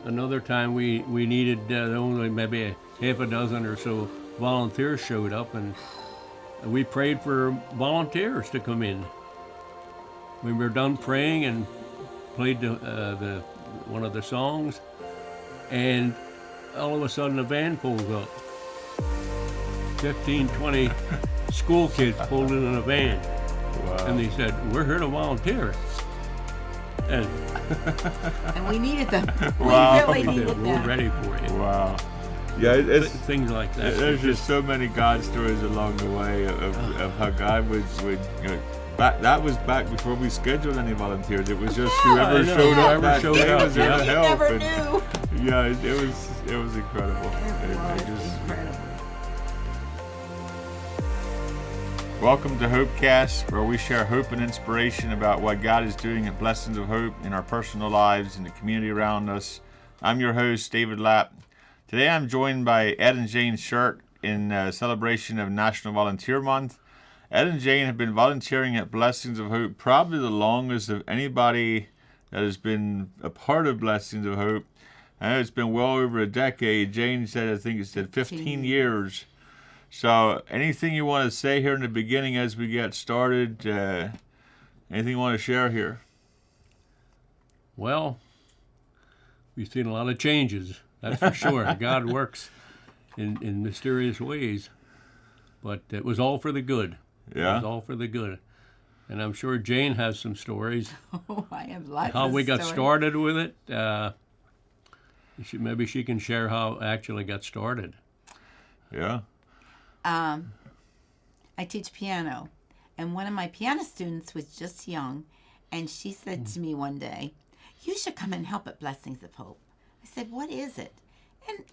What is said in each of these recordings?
another time we needed only maybe a half a dozen or so volunteers showed up, and we prayed for volunteers to come in. We were done praying and played the one of the songs, and all of a sudden a van pulls up. 15, 20 school kids pulled in a van. Wow. And they said, "We're here to volunteer." And we needed them. Wow. We really needed them. we're ready for it. Wow. Yeah, it's Things like that. there's just so many God stories along the way of how God would that was back before we scheduled any volunteers. It was just whoever showed up that day was there to help. Never And, knew. yeah, it was incredible. It was incredible. Welcome to Hopecast, where we share hope and inspiration about what God is doing at Blessings of Hope in our personal lives and the community around us. I'm your host, David Lapp. Today I'm joined by Ed and Jane Shirk in celebration of National Volunteer Month. Ed and Jane have been volunteering at Blessings of Hope probably the longest of anybody that has been a part of Blessings of Hope. I know it's been well over a decade. Jane said, I think it said 15 years. So anything you want to say here in the beginning as we get started? Anything you want to share here? Well, we've seen a lot of changes, that's for sure. God works in mysterious ways, but it was all for the good. Yeah. It was all for the good. And I'm sure Jane has some stories. Oh, I have lots How of we got stories. started with it. Maybe she can share how it actually got started. Yeah. I teach piano, and one of my piano students was just young, and she said to me one day, "You should come and help at Blessings of Hope." I said, "What is it?" And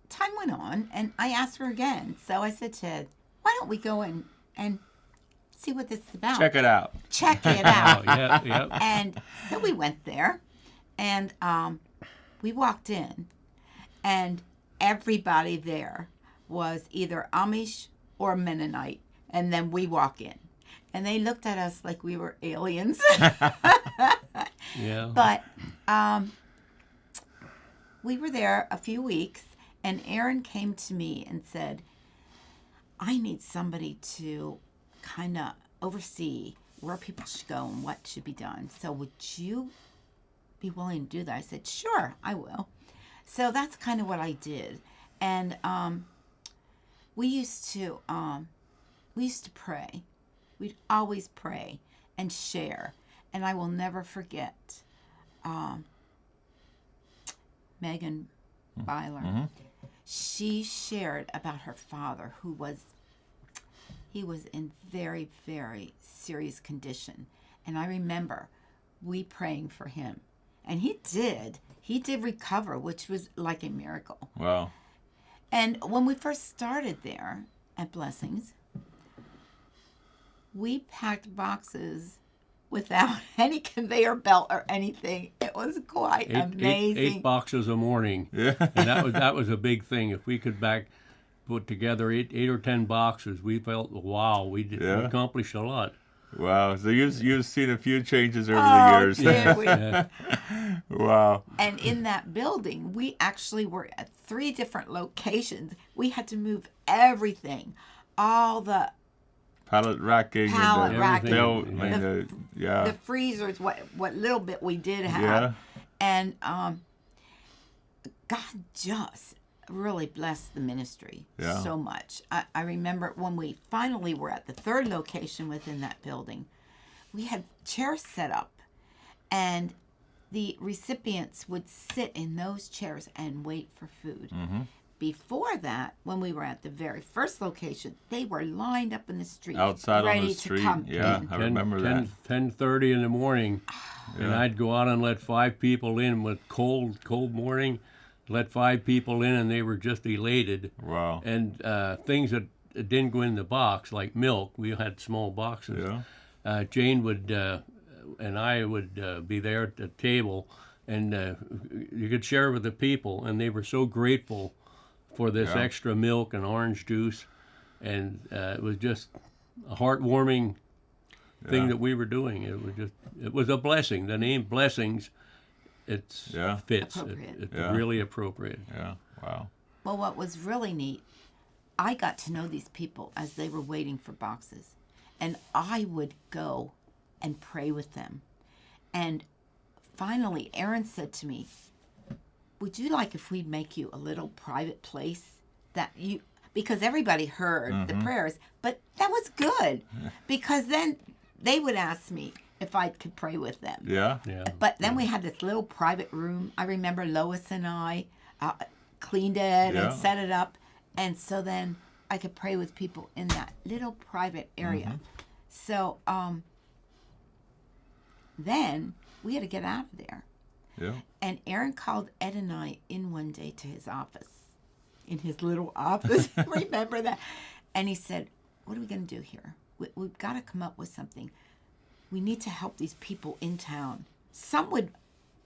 time went on, and I asked her again. So I said to Ed, "Why don't we go and see what this is about? Check it out. Check it out." Yeah. And so we went there, and we walked in, and everybody there was either Amish or Mennonite. And then we walk in, and they looked at us like we were aliens. Yeah. But we were there a few weeks, and Aaron came to me and said, "I need somebody to kind of oversee where people should go and what should be done. So would you be willing to do that?" I said, "Sure, I will." So that's kind of what I did. And we used to pray. We'd always pray and share. And I will never forget Megan Byler. Mm-hmm. She shared about her father, he was in very, very serious condition. And I remember we praying for him. And he did recover, which was like a miracle. Wow. And when we first started there at Blessings, we packed boxes without any conveyor belt or anything. It was quite amazing. Eight boxes a morning. Yeah. And that was a big thing. If we could put together eight or 10 boxes, we felt, wow, we accomplished a lot. Wow. So you've seen a few changes over the years. Did we? Yeah. Wow. And in that building, we actually were at 3 different locations. We had to move everything, all the Pallet racking. Pallet racking. The the freezers, what little bit we did have. Yeah. And God just really blessed the ministry so much. I remember when we finally were at the 3rd location within that building, we had chairs set up, and the recipients would sit in those chairs and wait for food. Mm-hmm. Before that, when we were at the very first location, they were lined up in the street, Outside ready on the street. to come Yeah, in. I remember that. 10:30 in the morning, and Yeah. I'd go out and let 5 people in with cold morning. Let 5 people in, and they were just elated. Wow. And things that didn't go in the box, like milk, we had small boxes. Yeah. Jane would and I would be there at the table, and you could share with the people, and they were so grateful for this extra milk and orange juice, and it was just a heartwarming thing that we were doing. It was a blessing. The name Blessings it's Yeah. fits. Appropriate. It's Yeah. really appropriate. Yeah. Wow. Well, what was really neat, I got to know these people as they were waiting for boxes. And I would go and pray with them. And finally, Aaron said to me, would you like if we make you a little private place that you, because everybody heard the prayers, but that was good because then they would ask me if I could pray with them. Yeah. Yeah. But then we had this little private room. I remember Lois and I cleaned it Yeah. and set it up. And so then I could pray with people in that little private area. So then we had to get out of there. Yeah. And Aaron called Ed and I in one day to his office, in his little office. Remember that? And he said, what are we going to do here? We've got to come up with something. We need to help these people in town. Some would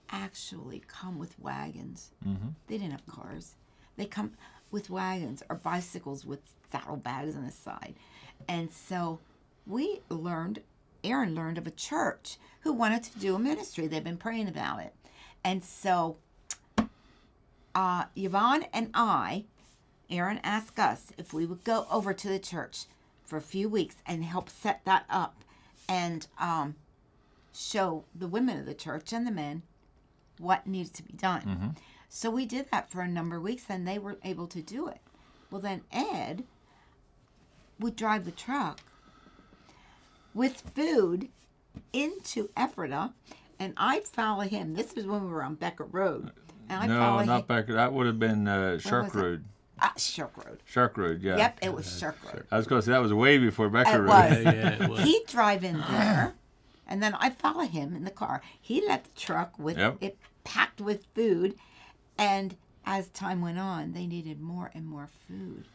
actually come with wagons. They didn't have cars. They come with wagons or bicycles with saddlebags on the side. And so Aaron learned of a church who wanted to do a ministry. They've been praying about it. And so Yvonne and Aaron asked us if we would go over to the church for a few weeks and help set that up and show the women of the church and the men what needs to be done. So we did that for a number of weeks, and they were able to do it. Well, then Ed would drive the truck with food into Ephrata, and I'd follow him. This was when we were on Becker Road. And I'd No, follow not him. Becker. That would have been Shirk was it? Road. Shirk Road. Shirk Road, yeah. Yep, it was Shirk Road. I was going to say that was way before Becker It Road. was. Yeah, it was. He'd drive in there, and then I'd follow him in the car. He left the truck with Yep. it packed with food, and as time went on, they needed more and more food.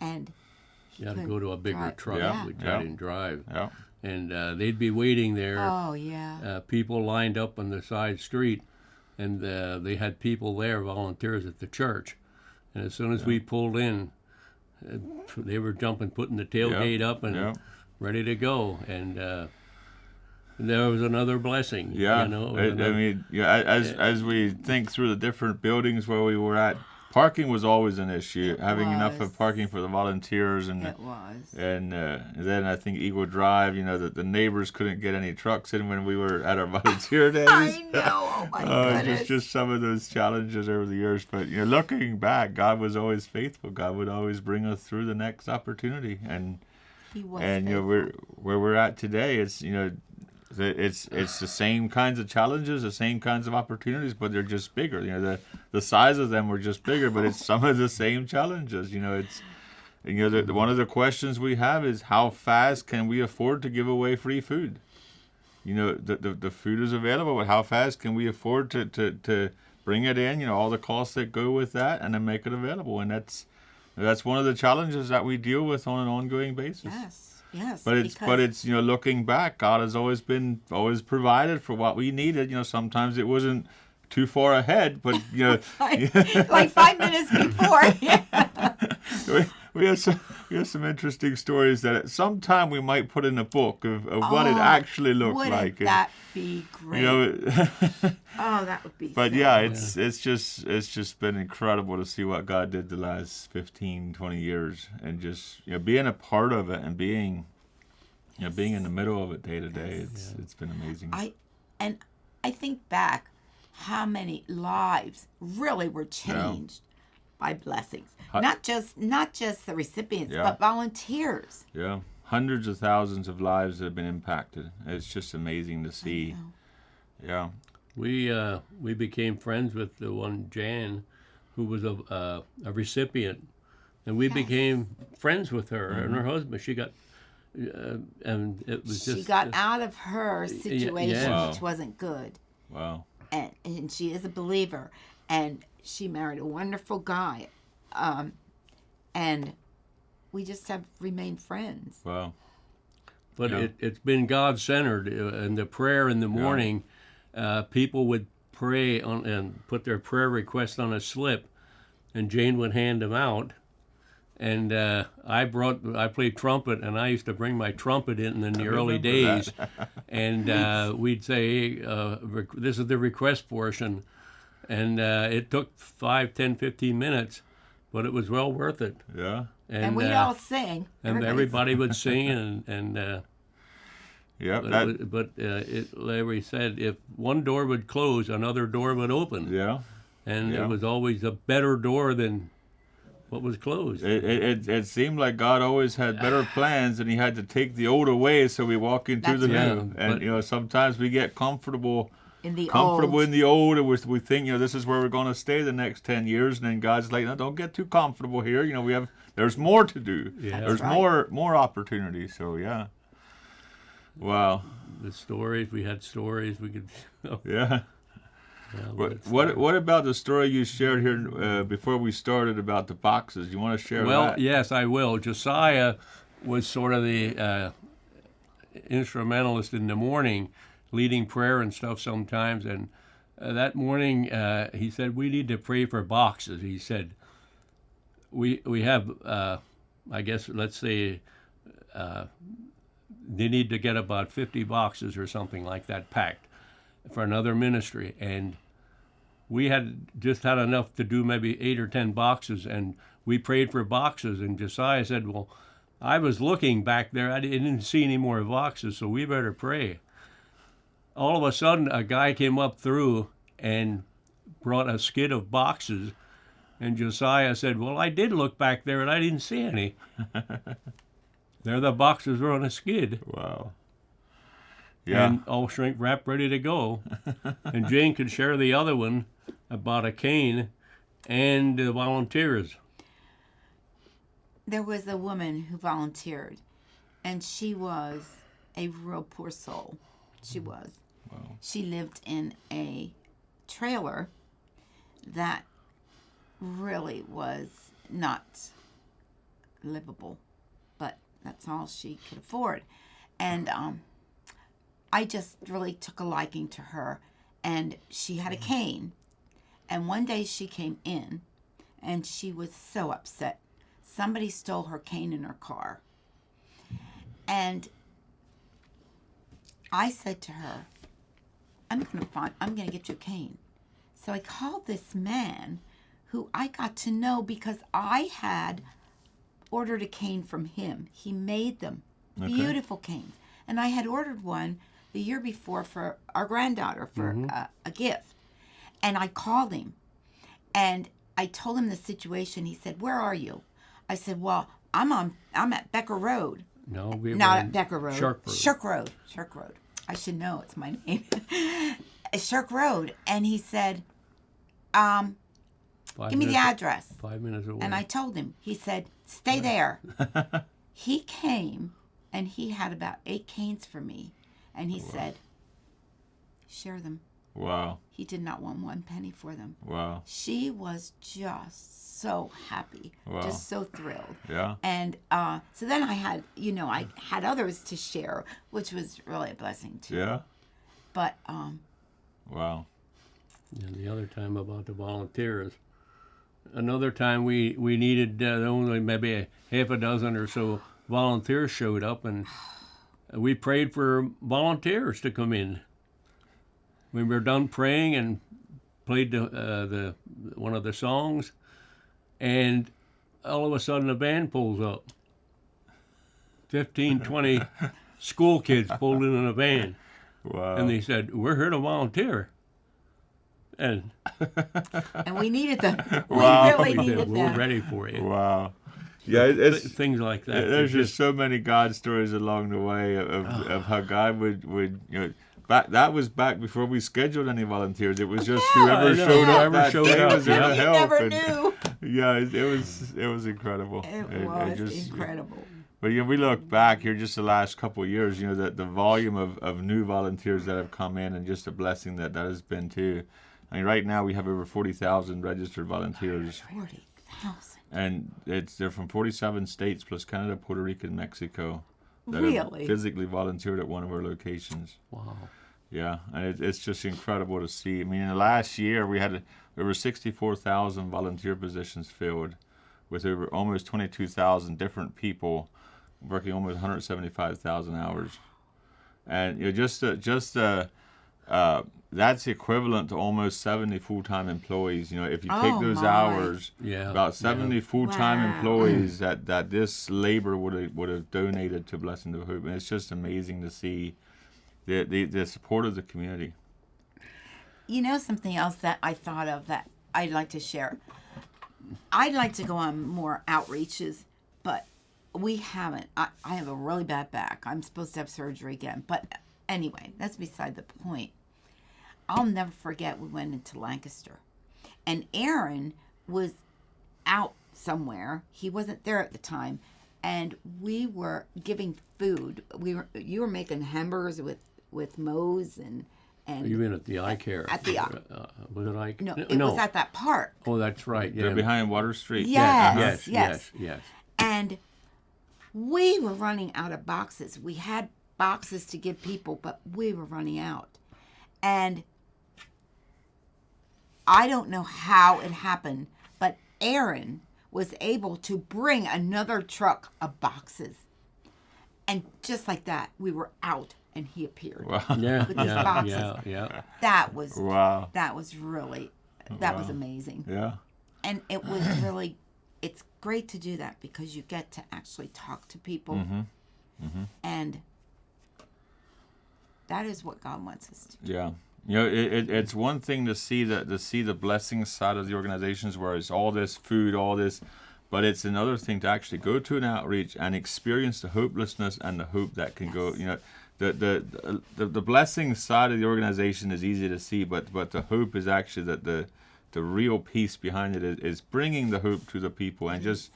And You had to go to a bigger drive. truck, Yeah. which Yeah. I didn't drive. Yeah. And they'd be waiting there. Oh, yeah. People lined up on the side street, and they had people there, volunteers at the church. And as soon as we pulled in, they were jumping, putting the tailgate up and Yeah. ready to go. And there was another blessing. Yeah, You know, I mean, yeah. As we think through the different buildings where we were at, parking was always an issue. Having enough was. of parking for the volunteers, and It was. then I think Eagle Drive. You know that the neighbors couldn't get any trucks in when we were at our volunteer days. I know. Oh, my goodness. just some of those challenges over the years. But looking back, God was always faithful. God would always bring us through the next opportunity, and He was we're where we're at today. It's it's the same kinds of challenges, the same kinds of opportunities, but they're just bigger. The size of them were just bigger, but it's some of the same challenges. It's one of the questions we have is how fast can we afford to give away free food? The food is available, but how fast can we afford to bring it in? All the costs that go with that, and then make it available. And that's one of the challenges that we deal with on an ongoing basis. Yes. But it's looking back, God has always provided for what we needed. Sometimes it wasn't too far ahead, but like 5 minutes before. we have some interesting stories that at some time we might put in a book of what it actually looked like. Wouldn't that be great? Oh, that would be. But so yeah, good. it's just been incredible to see what God did the last 15, 20 years, and just being a part of it and being in the middle of it day to day. It's been amazing. I think back how many lives really were changed by blessings. Not just the recipients, but volunteers. Yeah, hundreds of thousands of lives that have been impacted. It's just amazing to see. Yeah. We became friends with the one Jan, who was a recipient, and we became friends with her and her husband. She got, and it was just She got out of her situation, Wow. which wasn't good, Wow. and she is a believer, and she married a wonderful guy, and we just have remained friends. Wow. But Yeah. it's been God-centered. And the prayer in the morning, people would pray and put their prayer request on a slip, and Jane would hand them out. And I played trumpet, and I used to bring my trumpet in the early remember days, that. and we'd say, "This is the request portion," and it took 5, 10, 15 minutes, but it was well worth it. Yeah. And we'd all sing. And everybody would sing, and Yep. Larry said, if one door would close, another door would open, Yeah. and Yeah. it was always a better door than what was closed. It seemed like God always had better plans, and He had to take the old away so we walk into That's the right. new. Yeah, And but- sometimes we get comfortable in the in old. the old, and we think this is where we're going to stay the next 10 years, and then God's like, no, don't get too comfortable here. There's more to do. Yeah. There's That's right. more opportunity. So yeah. Wow. The stories, we had stories, we could. Yeah. What about the story you shared here before we started about the boxes? You want to share Well, that? yes, I will. Josiah was sort of the instrumentalist in the morning, leading prayer and stuff sometimes. And that morning, he said, we need to pray for boxes. He said, we have, I guess, let's say, they need to get about 50 boxes or something like that packed for another ministry. And we had just had enough to do maybe 8 or 10 boxes, and we prayed for boxes. And Josiah said, well, I was looking back there, I didn't see any more boxes, so we better pray. All of a sudden, a guy came up through and brought a skid of boxes, and Josiah said, well, I did look back there and I didn't see any. There the boxes were on a skid. Wow. Yeah. And all shrink wrap ready to go. And Jane could share the other one about a cane and the volunteers. There was a woman who volunteered, and she was a real poor soul. She was. Wow. She lived in a trailer that really was not livable, but that's all she could afford. And I just really took a liking to her, and she had a cane. And one day she came in, and she was so upset. Somebody stole her cane in her car. And I said to her, I'm gonna get you a cane. So I called this man who I got to know because I had ordered a cane from him. He made them. Okay. Beautiful canes. And I had ordered one the year before for our granddaughter for a gift. And I called him and I told him the situation. He said, where are you? I said, well, I'm at Becker Road. No, we Not were at Becker Road. Shirk Road. Shirk Road. I should know. It's my name. Shirk Road. And he said, give me the address. 5 minutes away. And I told him. He said, stay there. He came, and he had about 8 canes for me. And he said, share them. Wow. He did not want 1 penny for them. Wow. She was just so happy, Wow. just so thrilled. Yeah. And so then I had, I had others to share, which was really a blessing too. Yeah. But Wow. And the other time about the volunteers. Another time we needed only maybe a half a dozen or so volunteers showed up, and we prayed for volunteers to come in. We were done praying and played the one of the songs, and all of a sudden a van pulls up. 15, 20 school kids pulled in a van, Wow. and they said, "We're here to volunteer." And we needed them. Wow. We really we needed said, "We're them. ready for you." Wow. Yeah, it's Things like that. there's It's just so many God stories along the way of how God would that was back before we scheduled any volunteers. It was just whoever I know. showed up Whoever that showed day up, was there yeah. to You help. never and- knew. Yeah, it was incredible. It was incredible. But we look back here just the last couple of years, that the volume of new volunteers that have come in, and just a blessing that has been too. I mean, right now we have over 40,000 registered volunteers, 40,000. and they're from 47 states plus Canada, Puerto Rico, and Mexico that Really? have physically volunteered at one of our locations. wow. Yeah, and it's just incredible to see. I mean, in the last year we had over 64,000 volunteer positions filled, with over almost 22,000 different people working almost 175,000 hours. And that's equivalent to almost 70 full-time employees. If you take those hours, about 70 full-time employees that this labor would have donated to Blessing of Hope. And it's just amazing to see the support of the community. Something else that I thought of that I'd like to share. I'd like to go on more outreaches, but we haven't. I have a really bad back. I'm supposed to have surgery again. But anyway, that's beside the point. I'll never forget we went into Lancaster. And Aaron was out somewhere. He wasn't there at the time. And we were giving food. You were making hamburgers with Moe's and you mean at the eye care? At the was it eye care? No, it was at that park. Oh, that's right. Yeah. They're behind Water Street. Yes. Yes. And we were running out of boxes. We had boxes to give people, but we were running out. And I don't know how it happened, but Aaron was able to bring another truck of boxes. And just like that, we were out and he appeared with his boxes. Yeah. That was really, that was amazing. Yeah. And it was really, it's great to do that because you get to actually talk to people. And that is what God wants us to do. Yeah. It's one thing to see the blessing side of the organizations where it's all this food, all this, but it's another thing to actually go to an outreach and experience the hopelessness and the hope that can go. The blessing side of the organization is easy to see, but the hope is actually that the real piece behind it is bringing the hope to the people and just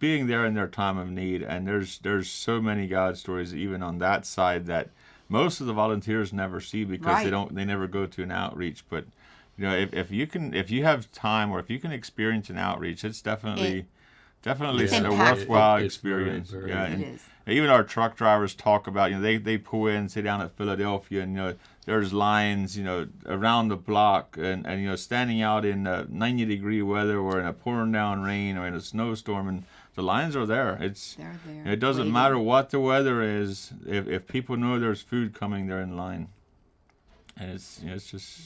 being there in their time of need. And there's so many God stories even on that side that most of the volunteers never see because they never go to an outreach. But if you have time or if you can experience an outreach, it's definitely a worthwhile experience. It is. Even our truck drivers talk about, they pull in, say down at Philadelphia, and there's lines, around the block, and standing out in 90-degree weather or in a pouring down rain or in a snowstorm, and the lines are there. They're there. It doesn't matter what the weather is. If people know there's food coming, they're in line, and it's just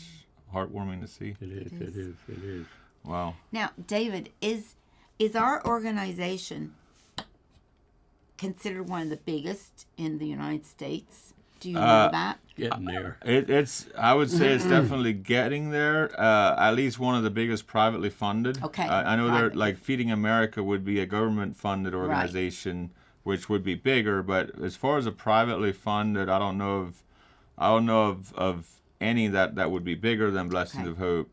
heartwarming to see. It is. Wow. Now, David, is our organization considered one of the biggest in the United States? Do you know that? Getting there. I would say it's definitely getting there. At least one of the biggest privately funded. Okay. I know they're like Feeding America would be a government-funded organization, which would be bigger. But as far as a privately funded, I don't know of any that would be bigger than Blessings of Hope.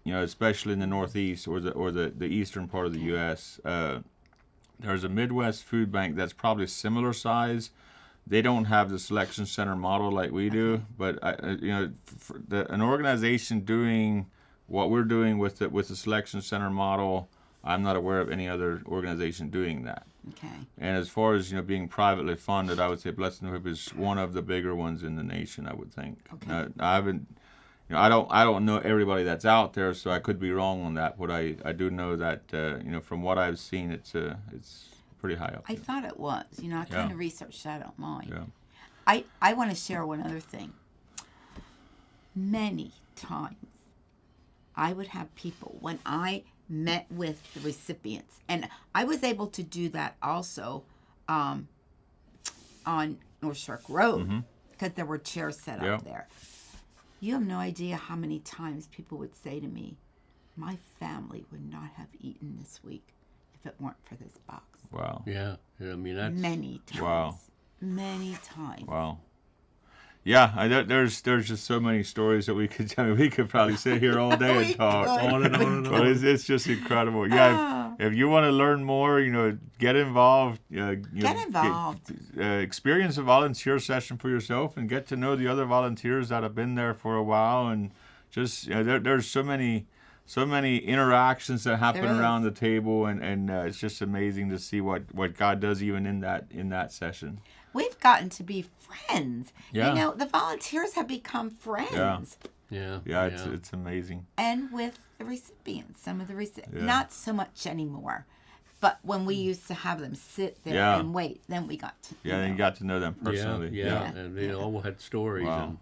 Especially in the Northeast or the eastern part of the U.S. There's a Midwest food bank that's probably similar size. They don't have the selection center model like we do, but an organization doing what we're doing with the selection center model, I'm not aware of any other organization doing that. Okay. And as far as being privately funded, I would say Blessing of Hope is one of the bigger ones in the nation. I would think. Okay. I haven't. I don't know everybody that's out there, so I could be wrong on that. But I do know that from what I've seen, it's pretty high up. I thought it was. I kind of researched that online. Yeah. I want to share one other thing. Many times, I would have people when I met with the recipients, and I was able to do that also on North Shirk Road because there were chairs set up there. You have no idea how many times people would say to me, my family would not have eaten this week if it weren't for this box. Wow. Yeah. I mean, that's... Many times. Wow. Many times. Wow. Yeah, there's just so many stories that we could tell. We could probably sit here all day and talk on and on. But it's just incredible. Yeah, if you want to learn more, get involved. Get involved. Experience a volunteer session for yourself and get to know the other volunteers that have been there for a while. And just there's so many interactions that happen around the table, and it's just amazing to see what God does even in that session. We've gotten to be friends. Yeah. The volunteers have become friends. Yeah. Yeah, it's amazing. And with the recipients, some of the Yeah. not so much anymore. But when we used to have them sit there Yeah. and wait, then we got to. Yeah, and you got to know them personally. Yeah. And they all had stories. Wow. And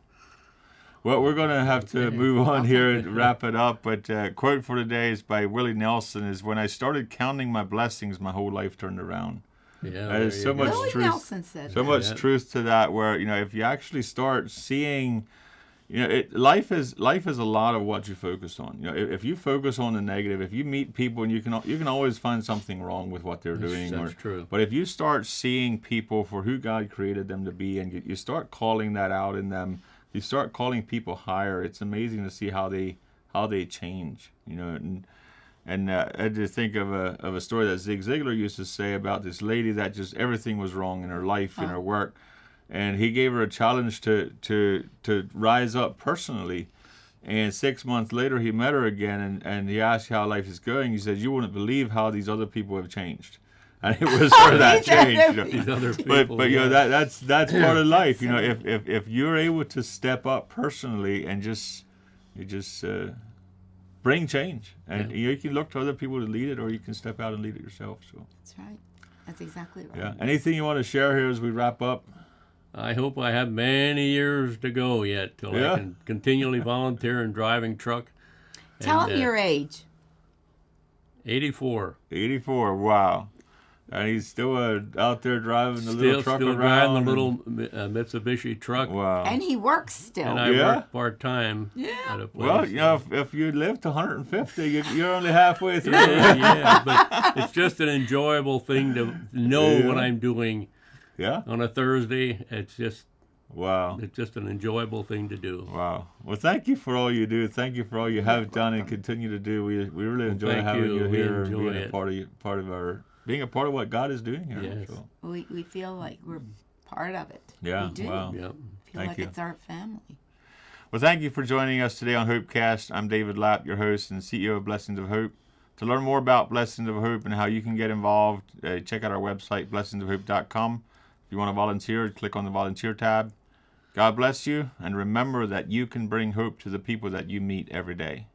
Well, we're going to have to Okay. move on here and wrap it up. But quote for today is by Willie Nelson: "Is when I started counting my blessings, my whole life turned around." yeah, That is there so you much go. Willie truth. Nelson said So that. much Yeah. truth to that. Where if you actually start seeing, life is a lot of what you focus on. If you focus on the negative, if you meet people and you can always find something wrong with what they're doing. That's true. But if you start seeing people for who God created them to be, and you start calling that out in them, you start calling people higher. It's amazing to see how they change. And I just think of a story that Zig Ziglar used to say about this lady that just everything was wrong in her life, in her work, and he gave her a challenge to rise up personally. And 6 months later, he met her again, and he asked how life is going. He said, "You wouldn't believe how these other people have changed." And it was her that changed. These other people. But that's part of life. If you're able to step up personally and just bring change, and you can look to other people to lead it, or you can step out and lead it yourself. So That's right. That's exactly right. yeah. Anything you want to share here as we wrap up? I hope I have many years to go yet till Yeah. I can continually volunteer in driving truck. Tell And, him your age. 84. 84. Wow. And he's still out there driving the little truck Still around. driving the little Mitsubishi truck. Wow. And he works still. And I Yeah. work part-time Yeah. at a place. Well, if you live to 150, you're only halfway through. yeah, but it's just an enjoyable thing to know what I'm doing Yeah. on a Thursday. It's just Wow. an enjoyable thing to do. Wow. Well, thank you for all you do. Thank you for all you have done and continue to do. We really enjoy thank having you. you We here and enjoy being being a part of what God is doing here. Yes. So, We feel like we're part of it. yeah. We do. Wow. Yeah. Feel Thank like you. it's our family. Well, thank you for joining us today on Hopecast. I'm David Lapp, your host and CEO of Blessings of Hope. To learn more about Blessings of Hope and how you can get involved, check out our website, blessingsofhope.com. If you want to volunteer, click on the volunteer tab. God bless you, and remember that you can bring hope to the people that you meet every day.